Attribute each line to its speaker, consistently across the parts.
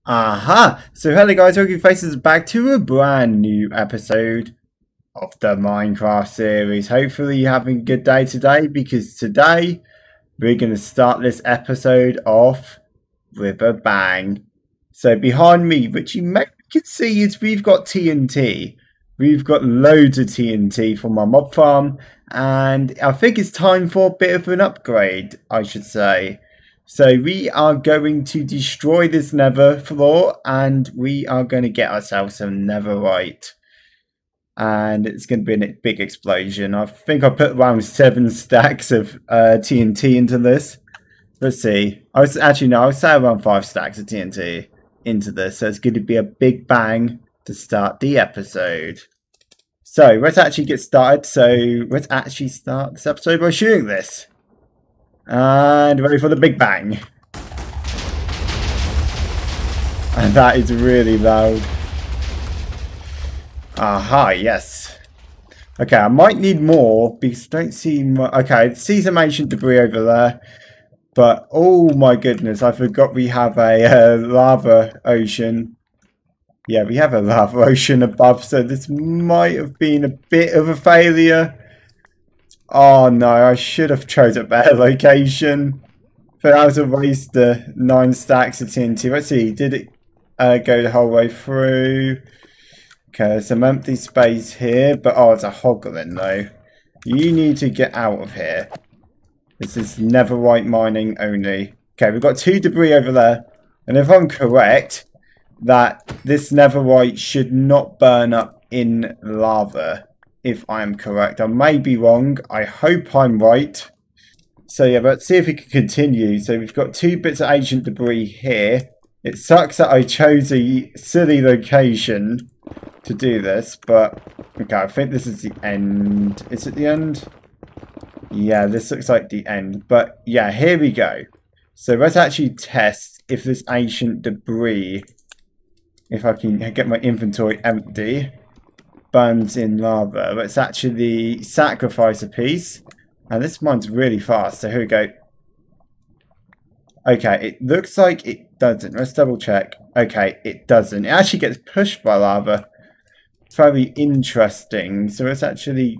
Speaker 1: Aha! So hello guys, welcome faces back to a brand new episode of the Minecraft series. Hopefully you're having a good day today, because today we're going to start this episode off with a bang. So behind me, which you may can see, is we've got TNT. We've got loads of TNT from our mob farm, and I think it's time for a bit of an upgrade, I should say. So we are going to destroy this nether floor, and we are going to get ourselves some netherite. And it's going to be a big explosion. I think I put around 7 stacks of TNT into this. Let's see. I was say around 5 stacks of TNT into this. So it's going to be a big bang to start the episode. So let's actually get started. So let's actually start this episode by shooting this. And ready for the big bang. And that is really loud. Aha, yes. Okay, I might need more because I don't see much. Okay, I see some ancient debris over there. But oh my goodness, I forgot we have a lava ocean. Yeah, we have a lava ocean above, so this might have been a bit of a failure. Oh no, I should have chose a better location. But that was a waste of 9 stacks of TNT. Let's see, did it go the whole way through? Okay, there's some empty space here, but oh, it's a hoglin though. You need to get out of here. This is netherite mining only. Okay, we've got 2 debris over there. And if I'm correct, that this netherite should not burn up in lava. If I am correct. I may be wrong. I hope I'm right. So yeah, let's see if we can continue. So we've got 2 bits of ancient debris here. It sucks that I chose a silly location to do this, but okay, I think this is the end. Is it the end? Yeah, this looks like the end. But yeah, here we go. So let's actually test if this ancient debris, if I can get my inventory empty, burns in lava. Let's actually sacrifice a piece. And this mine's really fast, so here we go. Okay, it looks like it doesn't. Let's double check. Okay, it doesn't. It actually gets pushed by lava. Very interesting. So let's actually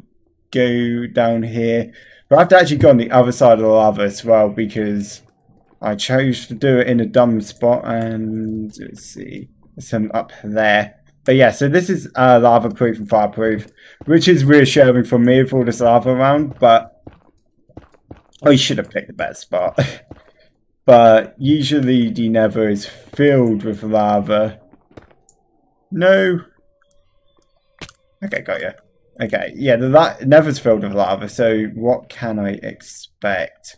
Speaker 1: go down here. But I have to actually go on the other side of the lava as well, because I chose to do it in a dumb spot. And let's see, there's some up there. But yeah, so this is lava proof and fireproof, which is reassuring for me with all this lava around, but I should have picked a better spot. But usually the nether is filled with lava. No. Okay, got you. Okay, yeah, the nether's filled with lava, so what can I expect?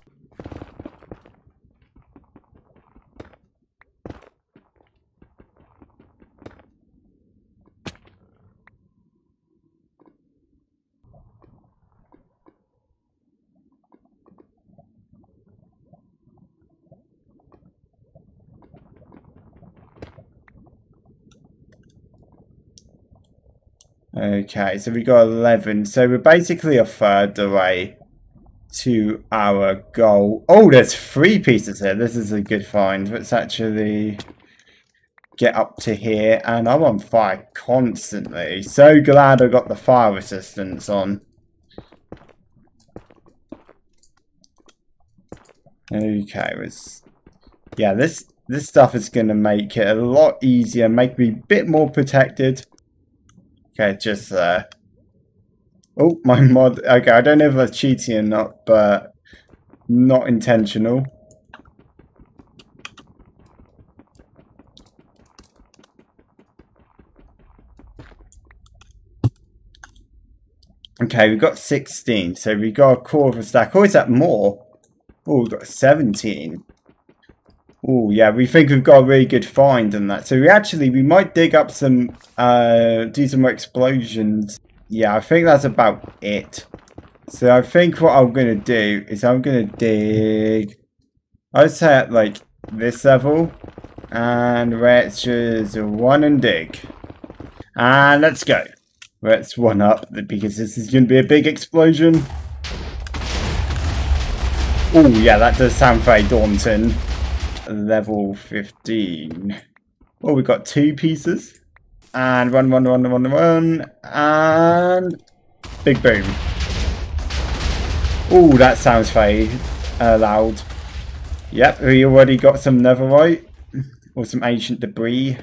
Speaker 1: Okay, so we got 11. So we're basically a third away to our goal. Oh, there's 3 pieces here. This is a good find. Let's actually get up to here. And I'm on fire constantly. So glad I got the fire resistance on. Okay, yeah, this stuff is going to make it a lot easier. Make me a bit more protected. Okay, just there. Oh, my mod. Okay, I don't know if that's cheating or not, but not intentional. Okay, we've got 16, so we got a quarter of a stack. Oh, is that more? Oh, we've got 17. Oh, yeah, we think we've got a really good find in that. So we might dig up some, do some more explosions. Yeah, I think that's about it. So I think what I'm going to do is I'm going to dig, I'd say at like this level. And let's just run and dig. And let's go. Let's one up, because this is going to be a big explosion. Oh, yeah, that does sound very daunting. Level 15. Oh, we've got 2 pieces. And run. And big boom. Oh, that sounds very loud. Yep, we already got some netherite. Or some ancient debris.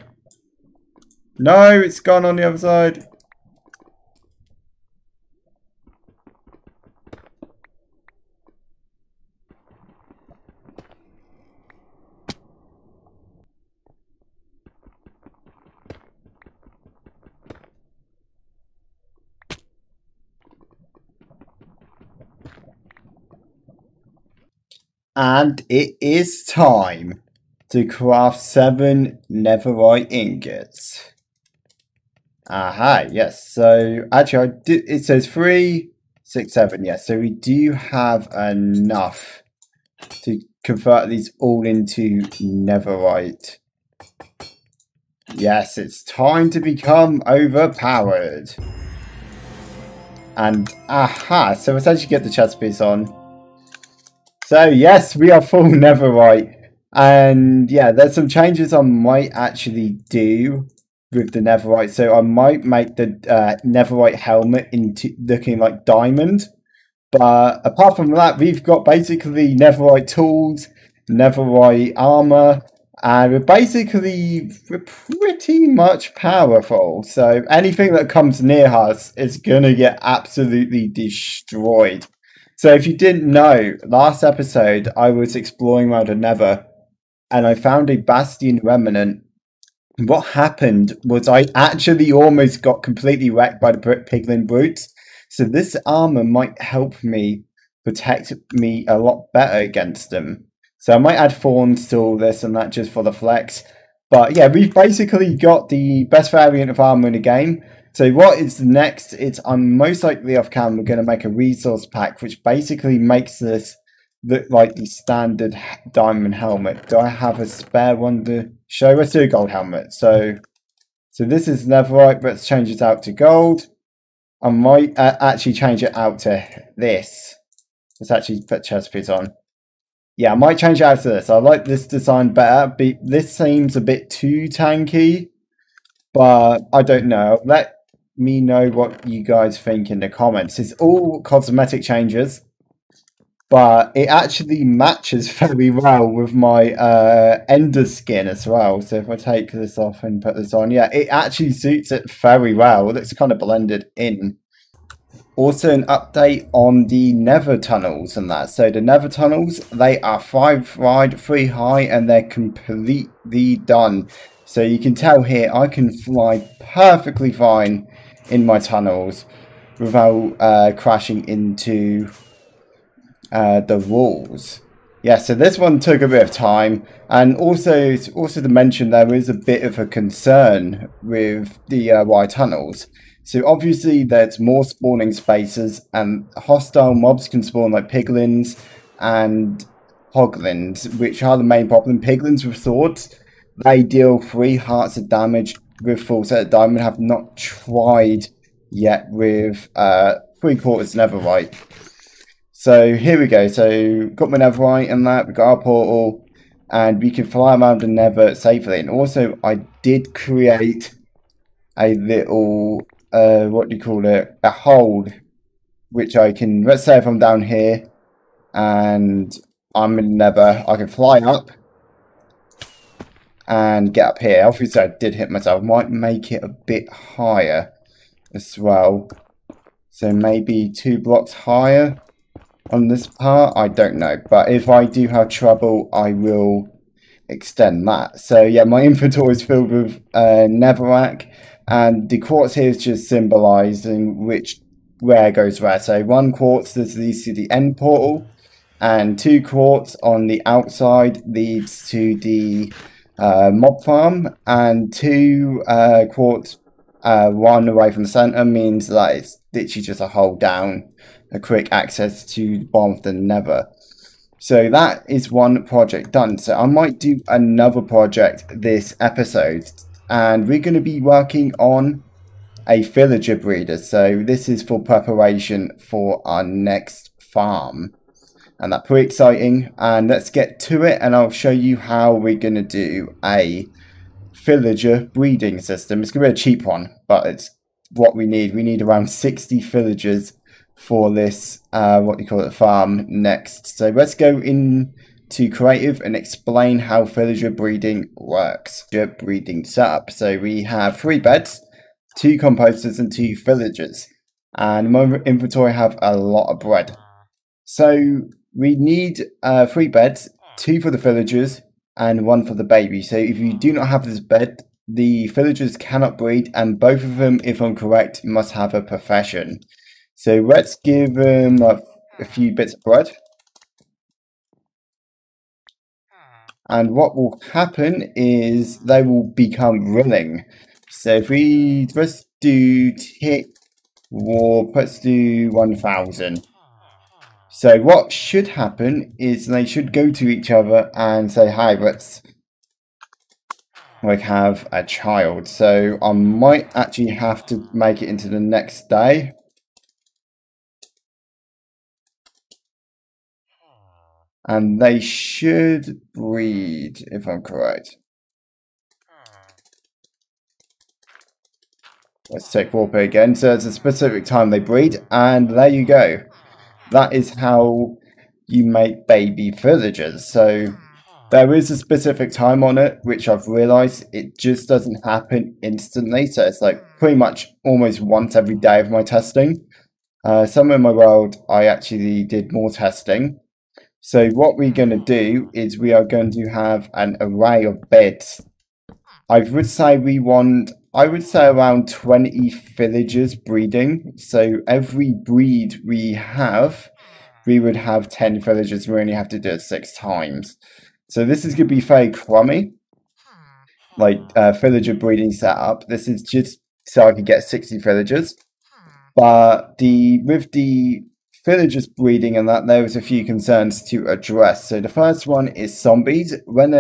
Speaker 1: No, it's gone on the other side. And it is time to craft 7 netherite ingots. Aha, yes. So actually, it says 3, 6, 7. Yes, so we do have enough to convert these all into netherite. Yes, it's time to become overpowered. And aha, so let's actually get the chest piece on. So yes, we are full netherite. And yeah, there's some changes I might actually do with the netherite. So I might make the netherite helmet into looking like diamond. But apart from that, we've got basically netherite tools, netherite armor, and we're pretty much powerful. So anything that comes near us is gonna get absolutely destroyed. So if you didn't know, last episode I was exploring around the Nether and I found a Bastion remnant. What happened was I actually almost got completely wrecked by the piglin brutes. So this armor might help me protect me a lot better against them. So I might add thorns to all this and that just for the flex. But yeah, we've basically got the best variant of armor in the game. So what is next? I'm most likely off camera going to make a resource pack, which basically makes this look like the standard diamond helmet. Do I have a spare one to show? Let's do a gold helmet. So this is netherite. Let's change it out to gold. I might actually change it out to this. Let's actually put chest piece on. Yeah, I might change it out to this. I like this design better. This seems a bit too tanky, but I don't know. Let me know what you guys think in the comments. It's all cosmetic changes, but it actually matches very well with my ender skin as well. So if I take this off and put this on, yeah, it actually suits it very well. It looks kind of blended in. Also an update on the nether tunnels and that. So the nether tunnels, they are 5 wide, 3 high, and they're completely done. So you can tell here I can fly perfectly fine in my tunnels without crashing into the walls. Yeah, so this one took a bit of time, and also to mention there is a bit of a concern with the wide tunnels. So obviously there's more spawning spaces, and hostile mobs can spawn like piglins and hoglins, which are the main problem. Piglins with swords, they deal 3 hearts of damage with full set of diamond. Have not tried yet with 3/4 netherite. So here we go. So got my netherite and that. We got our portal, and we can fly around the nether safely. And also, I did create a little what do you call it? A hole, which I can. Let's say if I'm down here, and I'm in the nether, I can fly up and get up here. Obviously, I did hit myself. Might make it a bit higher as well. So maybe 2 blocks higher on this part. I don't know. But if I do have trouble, I will extend that. So yeah, my inventory is filled with netherrack. And the quartz here is just symbolizing where goes where. So 1 quartz leads to the end portal, and 2 quartz on the outside leads to the mob farm, and 2 quartz 1 away from the center means that it's literally just a hole down, a quick access to the bottom of the nether. So that is 1 project done. So I might do another project this episode, and we're going to be working on a villager breeder. So this is for preparation for our next farm, and that's pretty exciting. And let's get to it, and I'll show you how we're going to do a villager breeding system. It's going to be a cheap one, but it's what we need. We need around 60 villagers for this, what do you call it, farm next. So let's go into creative and explain how villager breeding works. Villager breeding setup. So we have 3 beds, 2 composters and 2 villagers. And in my inventory I have a lot of bread. So we need 3 beds, 2 for the villagers and 1 for the baby. So if you do not have this bed, the villagers cannot breed, and both of them, if I'm correct, must have a profession. So let's give them a few bits of bread. And what will happen is they will become willing. So if we let's do tick war, let's do 1000. So what should happen is they should go to each other and say, hi, let's like have a child. So I might actually have to make it into the next day. And they should breed, if I'm correct. Let's take Warper again. So it's a specific time they breed, and there you go. That is how you make baby villagers. So there is a specific time on it, which I've realized it just doesn't happen instantly. So it's like pretty much almost once every day of my testing. Somewhere in my world, I actually did more testing. So what we're going to do is we are going to have an array of beds. I would say around 20 villagers breeding. So every breed we would have 10 villagers. We only have to do it 6 times. So this is going to be very crummy, like villager breeding setup. This is just so I can get 60 villagers. But with the villagers breeding and that, there was a few concerns to address. So the first one is zombies. When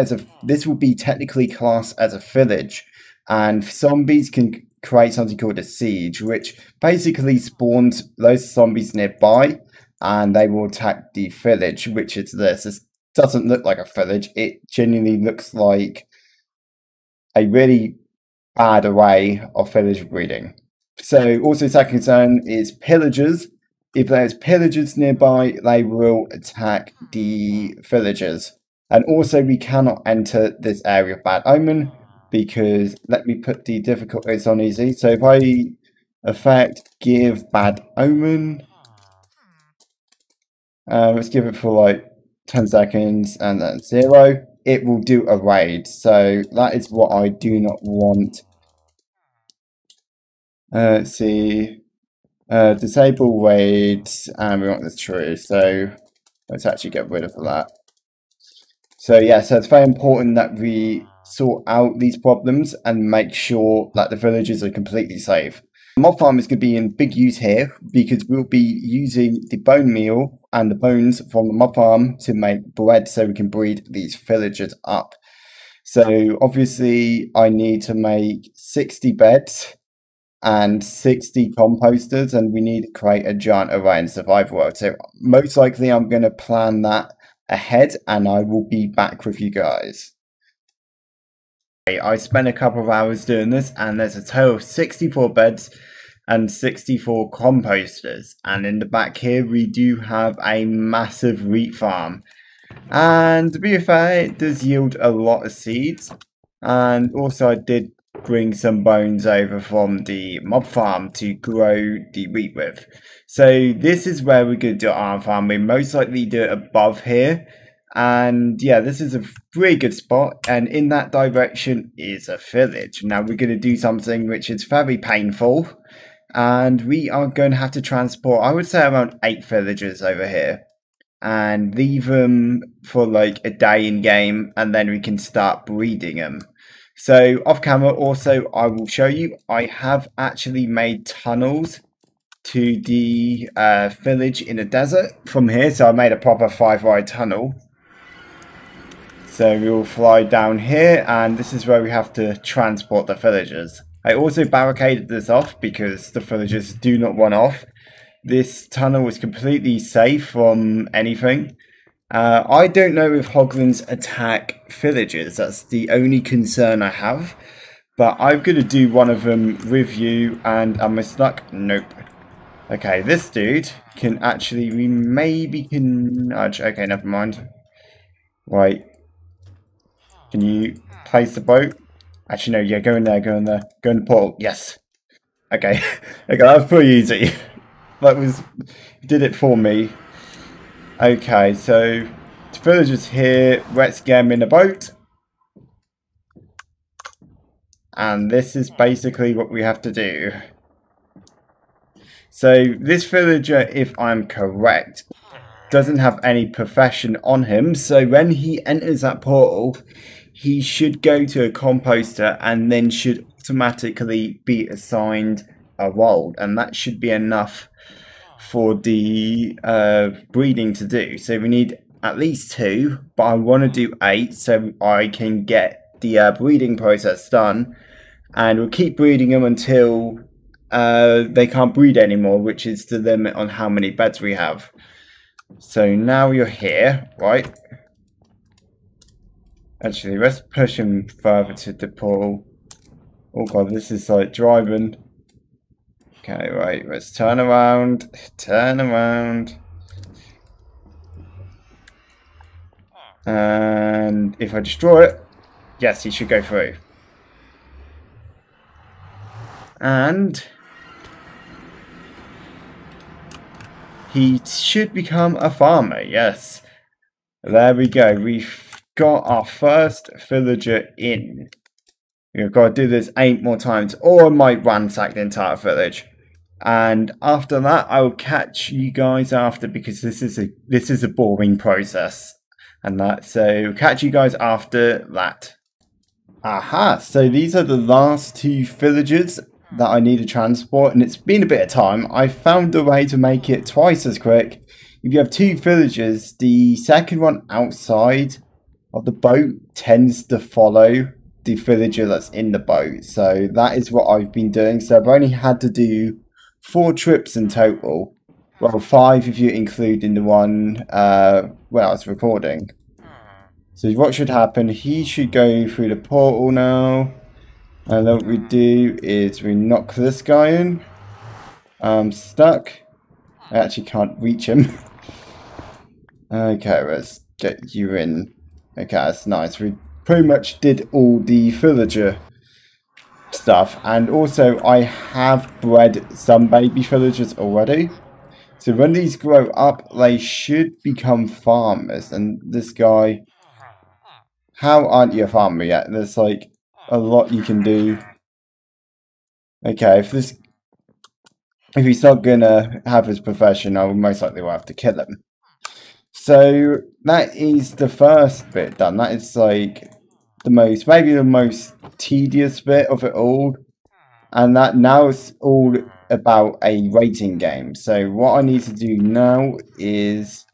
Speaker 1: this will be technically classed as a village, and zombies can create something called a siege, which basically spawns loads of zombies nearby, and they will attack the village, which is this. This doesn't look like a village. It genuinely looks like a really bad array of village breeding. So also second concern is pillagers. If there's pillagers nearby, they will attack the villagers. And also we cannot enter this area of Bad Omen, because let me put the difficulties on easy. So if I effect give Bad Omen, let's give it for like 10 seconds and then 0, it will do a raid. So that is what I do not want. Let's see. Disable raids, and we want this true, so let's actually get rid of that. So yeah, so it's very important that we sort out these problems and make sure that the villages are completely safe. Mob farm is going to be in big use here, because we'll be using the bone meal and the bones from the mob farm to make bread so we can breed these villagers up. So obviously I need to make 60 beds and 60 composters, and we need to create a giant array in survival world. So most likely I'm going to plan that ahead, and I will be back with you guys. I spent a couple of hours doing this, and there's a total of 64 beds and 64 composters, and in the back here we do have a massive wheat farm, and to be fair, it does yield a lot of seeds. And also I did bring some bones over from the mob farm to grow the wheat with. So this is where we're going to do our farm. We most likely do it above here, and yeah, this is a pretty good spot, and in that direction is a village. Now we're going to do something which is very painful, and we are going to have to transport, I would say, around 8 villagers over here and leave them for like a day in game, and then we can start breeding them. So off camera also I will show you, I have actually made tunnels to the village in the desert from here. So I made a proper 5-wide tunnel. So we will fly down here, and this is where we have to transport the villagers. I also barricaded this off because the villagers do not run off. This tunnel is completely safe from anything. I don't know if hoglins attack villagers. That's the only concern I have. But I'm going to do one of them with you, and am I stuck? Nope. Okay, this dude can actually, we maybe can, okay, never mind. Right. Can you place the boat? Actually, no, yeah, go in there, go in there. Go in the portal, yes. Okay, okay, that was pretty easy. That was, did it for me. Okay, so, the villagers here, let's get them in a boat. And this is basically what we have to do. So this villager, if I'm correct, doesn't have any profession on him. So when he enters that portal, he should go to a composter and then should automatically be assigned a role. And that should be enough for the breeding to do. So we need at least 2, but I want to do 8 so I can get the breeding process done. And we'll keep breeding them until they can't breed anymore, which is the limit on how many beds we have. So now you're here, right? Actually, let's push him further to the portal. Oh god, this is like driving. Okay, right, let's turn around. Turn around. And if I destroy it, yes, he should go through. And he should become a farmer, yes. There we go. We've got our first villager in. We've got to do this 8 more times, or I might ransack the entire village. And after that, I'll catch you guys after, because this is a boring process. And that, so catch you guys after that. Aha, so these are the last 2 villagers that I need to transport, and it's been a bit of time. I found a way to make it twice as quick. If you have 2 villagers, the second one outside of the boat tends to follow the villager that's in the boat. So that is what I've been doing. So I've only had to do 4 trips in total. Well, 5 if you include in the one when I was recording. So what should happen, he should go through the portal now. And then what we do is we knock this guy in. I'm stuck. I actually can't reach him. Okay, let's get you in. Okay, that's nice. We pretty much did all the villager stuff. And also, I have bred some baby villagers already. So when these grow up, they should become farmers. And this guy... How aren't you a farmer yet? There's like a lot you can do. Okay, if he's not gonna have his profession, I will most likely will have to kill him. So that is the first bit done. That is like maybe the most tedious bit of it all. And that now it's all about a rating game. So what I need to do now is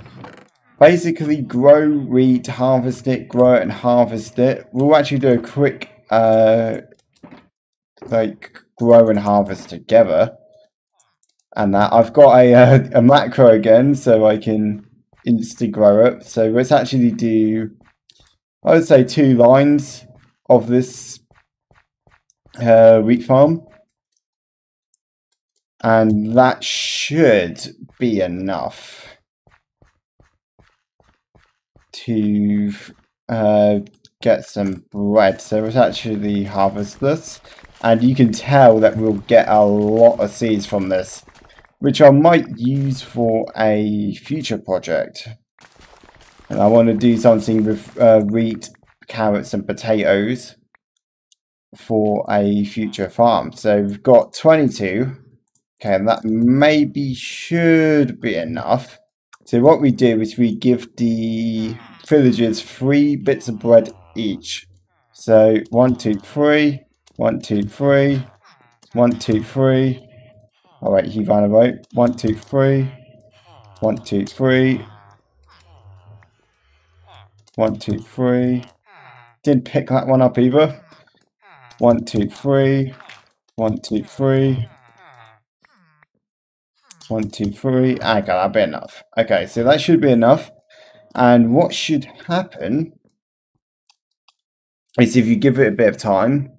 Speaker 1: basically grow wheat, harvest it, grow it and harvest it. We'll actually do a quick like grow and harvest together. And that I've got a macro again, so I can instantly grow it. So let's actually do, I would say 2 lines of this wheat farm. And that should be enough to get some bread. So let's actually harvest this. And you can tell that we'll get a lot of seeds from this, which I might use for a future project. And I want to do something with wheat, carrots and potatoes for a future farm. So we've got 22. Okay, and that maybe should be enough. So what we do is we give the villagers 3 bits of bread each. So 1, 2, 3, 1, 2, 3, 1, 2, 3. All right, he ran away. 1, 2, 3, 1, 2, 3, 1, 2, 3. Didn't pick that one up either. 1, 2, 3, 1, 2, 3. 1, 2, 3. Okay, that'll be enough. Okay, so that should be enough. And what should happen is if you give it a bit of time,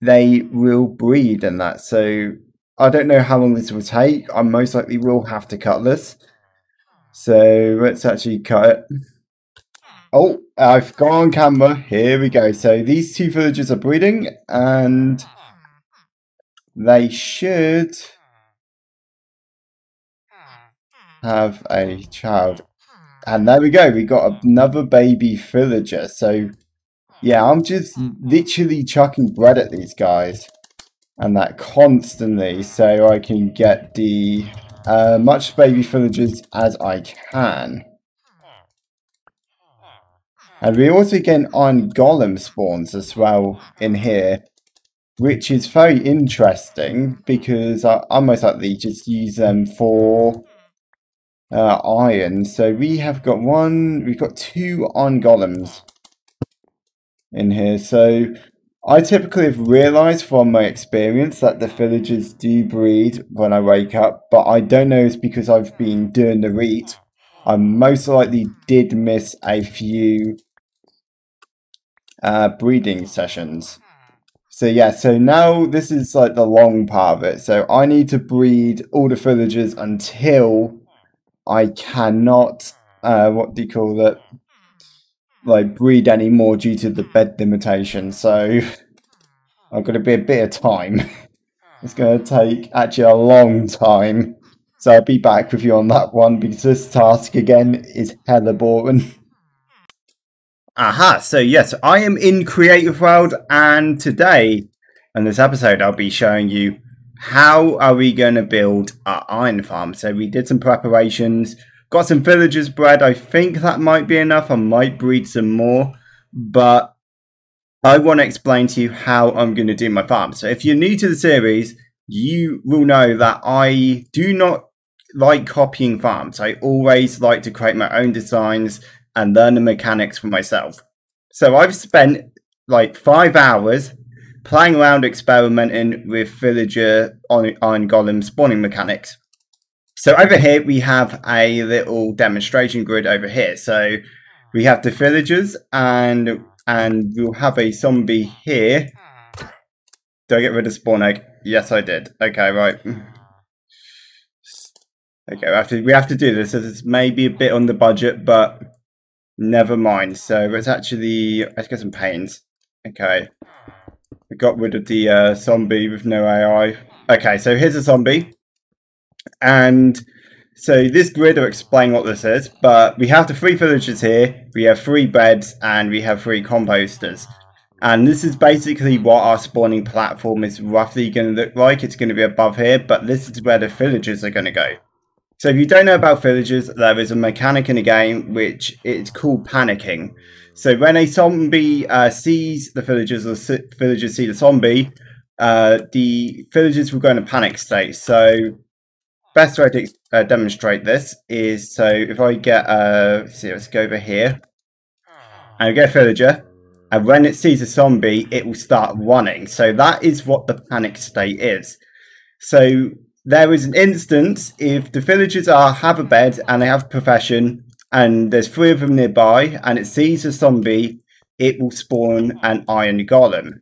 Speaker 1: they will breed and that. So I don't know how long this will take. I most likely will have to cut this. So let's actually cut it. Oh, I've got on camera. Here we go. So these two villagers are breeding and they should have a child. And there we go. We got another baby villager. So yeah, I'm just literally chucking bread at these guys and that constantly so I can get the much baby villagers as I can. And we also get iron golem spawns as well in here, which is very interesting because I most likely just use them for iron. So we've got two iron golems in here. So I typically have realised from my experience that the villagers do breed when I wake up, but I don't know if it's because I've been doing the read. I most likely did miss a few breeding sessions. So yeah, so now this is like the long part of it. So I need to breed all the villagers until I cannot, what do you call it? Like breed anymore due to the bed limitation. So I've got to be a bit of time. It's going to take actually a long time. So I'll be back with you on that one because this task again is hella boring. Aha, so yes, I am in Creative World and today in this episode I'll be showing you how are we going to build our iron farm. So we did some preparations, got some villagers bred. I think that might be enough. I might breed some more, but I want to explain to you how I'm going to do my farm. So if you're new to the series, you will know that I do not like copying farms. I always like to create my own designs and learn the mechanics for myself. So I've spent like 5 hours playing around experimenting with villager iron golem spawning mechanics. So over here we have a little demonstration grid over here. So we have the villagers and we'll have a zombie here. Did I get rid of spawn egg? Yes, I did. Okay, right. Okay, we have to do this. So it's maybe a bit on the budget, but never mind. So let's get some panes. Okay. We got rid of the zombie with no AI. Okay, so here's a zombie. And so this grid will explain what this is, but we have the 3 villagers here, we have 3 beds, and we have 3 composters. And this is basically what our spawning platform is roughly going to look like. It's going to be above here, but this is where the villagers are going to go. So if you don't know about villagers, there is a mechanic in the game which it's called panicking. So when a zombie sees the villagers, or villagers see the zombie, the villagers will go in a panic state. So best way to demonstrate this is, so if I get, let's go over here, and I get a villager, and when it sees a zombie, it will start running. So that is what the panic state is. So there is an instance if the villagers have a bed and they have a profession and there's 3 of them nearby and it sees a zombie, it will spawn an iron golem.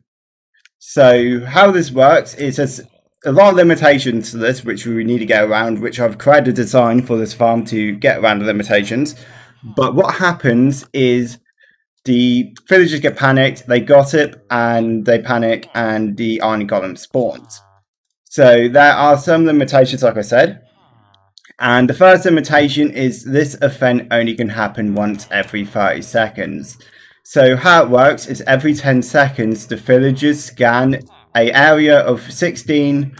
Speaker 1: So how this works is there's a lot of limitations to this which we need to get around, which I've created a design for this farm to get around the limitations. But what happens is the villagers get panicked, they gossip and they panic and the iron golem spawns. So there are some limitations, like I said. And the first limitation is this event only can happen once every 30 seconds. So how it works is every 10 seconds, the villagers scan an area of 32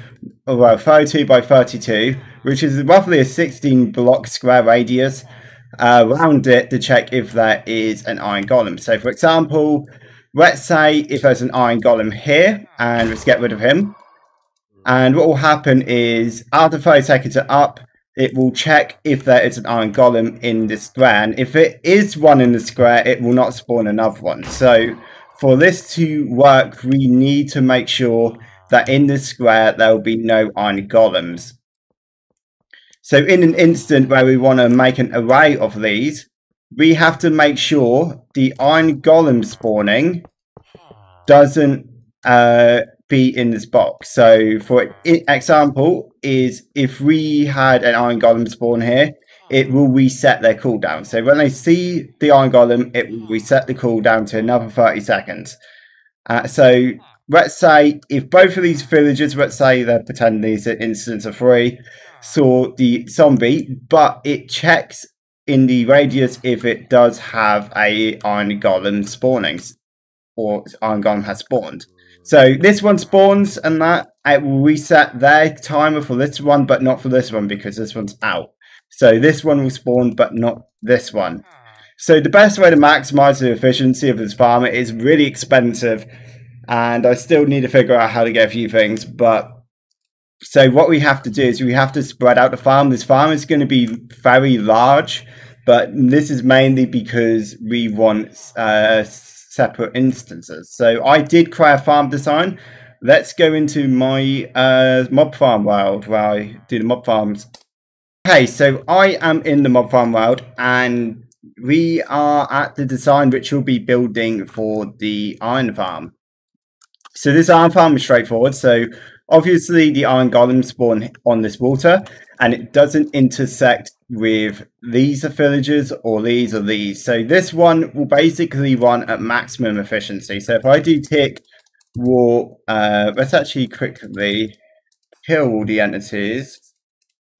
Speaker 1: by 32, which is roughly a 16 block square radius, around it to check if there is an iron golem. So for example, let's say if there's an iron golem here, and let's get rid of him. And what will happen is, after 30 seconds are up, it will check if there is an iron golem in this square. And if it is one in the square, it will not spawn another one. So for this to work, we need to make sure that in this square, there will be no iron golems. So in an instant where we want to make an array of these, we have to make sure the iron golem spawning doesn't be in this box. So for example, is if we had an iron golem spawn here, it will reset their cooldown. So when they see the iron golem, it will reset the cooldown to another 30 seconds. So let's say if both of these villagers, let's say they're pretending these instants are free, saw the zombie, but it checks in the radius if it does have a iron golem spawning, or iron golem has spawned. So this one spawns, and that it will reset their timer for this one, but not for this one because this one's out. So this one will spawn, but not this one. So the best way to maximize the efficiency of this farm is really expensive, and I still need to figure out how to get a few things. But so what we have to do is we have to spread out the farm. This farm is going to be very large, but this is mainly because we want separate instances. So I did create a farm design. Let's go into my mob farm world where I do the mob farms. Okay, so I am in the mob farm world, and we are at the design which we'll be building for the iron farm. So this iron farm is straightforward. So obviously the iron golems spawn on this water, and it doesn't intersect with these villagers or these or these. So this one will basically run at maximum efficiency. So if I do tick war, let's actually quickly kill all the entities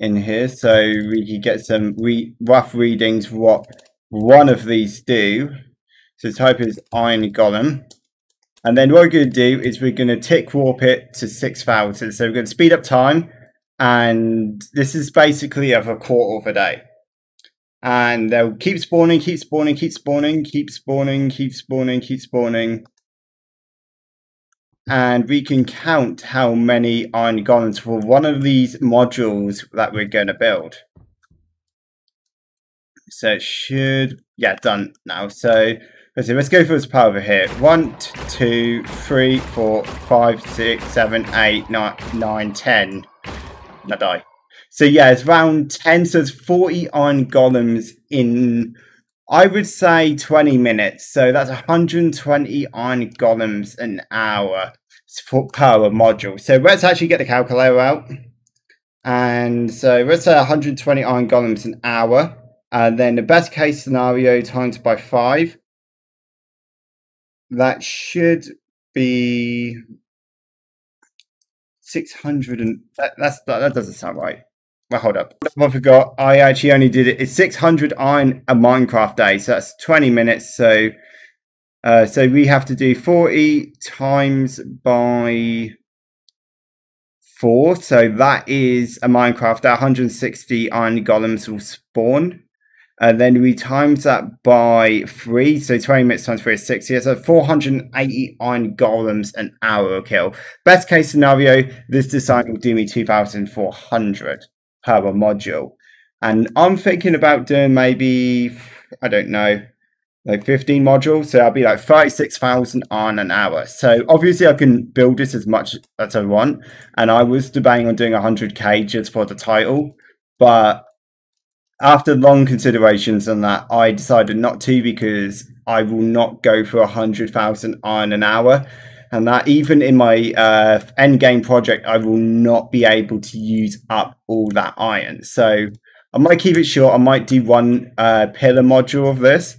Speaker 1: in here so we can get some rough readings what one of these do. So type is iron golem, and then what we're going to do is we're going to tick warp it to 6,000. So we're going to speed up time, and this is basically of a quarter of a day, and they'll keep spawning, keep spawning, keep spawning, keep spawning, keep spawning, keep spawning, and we can count how many iron golems for one of these modules that we're going to build. So it should, yeah, done now. So let's go for this part over here. 1, 2, 3, 4, 5, 6, 7, 8, 9, 10. Now die. So yeah, it's around 10. So it's 40 iron golems in, I would say, 20 minutes. So that's 120 iron golems an hour per module. So let's actually get the calculator out. And so let's say 120 iron golems an hour. And then the best case scenario times by 5. That should be 600 and that doesn't sound right. Well, hold up. I forgot. I actually only did it. It's 600 iron a Minecraft day, so that's 20 minutes. So, so we have to do 40 times by 4. So that is a Minecraft day. 160 iron golems will spawn. And then we times that by 3, so 20 minutes times 3 is 60. So 480 iron golems an hour will kill. Best case scenario, this design will do me 2,400 per module. And I'm thinking about doing maybe, I don't know, like 15 modules. So I'll be like 36,000 iron an hour. So obviously I can build this as much as I want. And I was debating on doing 100k just for the title. But after long considerations on that, I decided not to, because I will not go for 100,000 iron an hour, and that even in my end game project, I will not be able to use up all that iron. So I might keep it short. I might do one pillar module of this,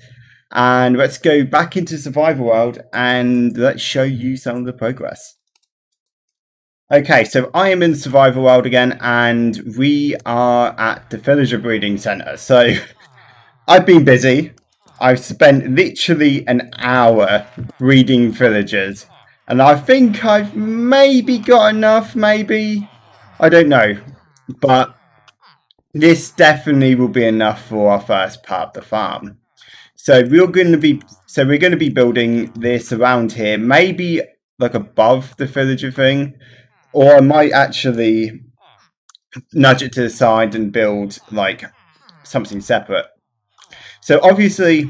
Speaker 1: and let's go back into survival world and let's show you some of the progress. Okay, so I am in survival world again, and we are at the villager breeding center. So I've been busy. I've spent literally an hour breeding villagers, and I think I've maybe got enough, maybe. I don't know, but this definitely will be enough for our first part of the farm. So we're going to be building this around here, maybe like above the villager thing. Or I might actually nudge it to the side and build like something separate. So obviously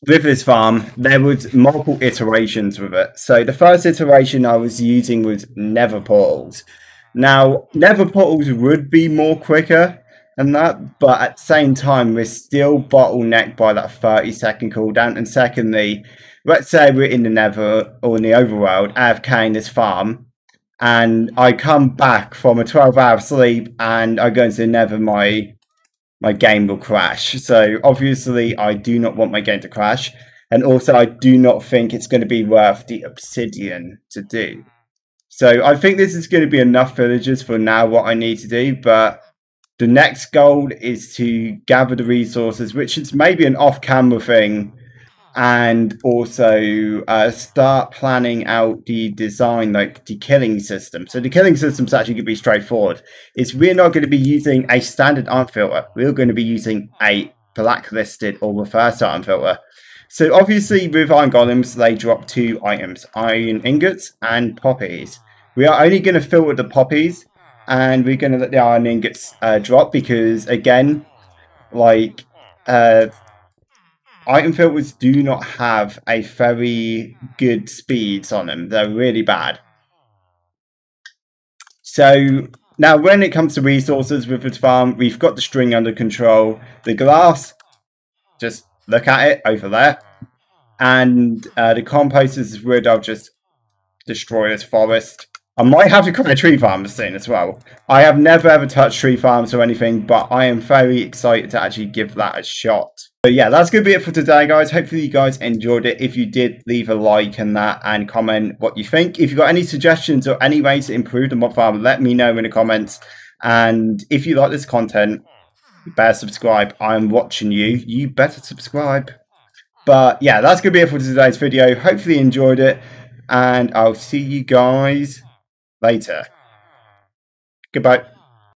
Speaker 1: with this farm, there was multiple iterations with it. So the first iteration I was using was nether portals. Now, nether portals would be more quicker, and that, but at the same time, we're still bottlenecked by that 30-second cooldown. And secondly, let's say we're in the Nether or in the overworld, AFK in this farm, and I come back from a 12-hour sleep and I go into the Nether, my game will crash. So obviously, I do not want my game to crash. And also, I do not think it's going to be worth the obsidian to do. So I think this is going to be enough villagers for now, what I need to do. But the next goal is to gather the resources, which is maybe an off-camera thing. And also start planning out the design, like the killing system. So the killing system is actually going to be straightforward. We're not going to be using a standard iron filter. We're going to be using a blacklisted or reverse iron filter. So obviously with iron golems, they drop 2 items, iron ingots and poppies. We are only going to filter the poppies, and we're going to let the iron ingots drop because, again, like item filters do not have a very good speeds on them. They're really bad. So now when it comes to resources with this farm, we've got the string under control. The glass, just look at it over there. And the composters is wood. I'll just destroy this forest. I might have to create a tree farm soon as well. I have never ever touched tree farms or anything, but I am very excited to actually give that a shot. So yeah, that's going to be it for today, guys. Hopefully you guys enjoyed it. If you did, leave a like and that, and comment what you think. If you've got any suggestions or any ways to improve the mod farm, let me know in the comments. And if you like this content, you better subscribe. I'm watching you. You better subscribe. But yeah, that's going to be it for today's video. Hopefully you enjoyed it, and I'll see you guys later. Goodbye.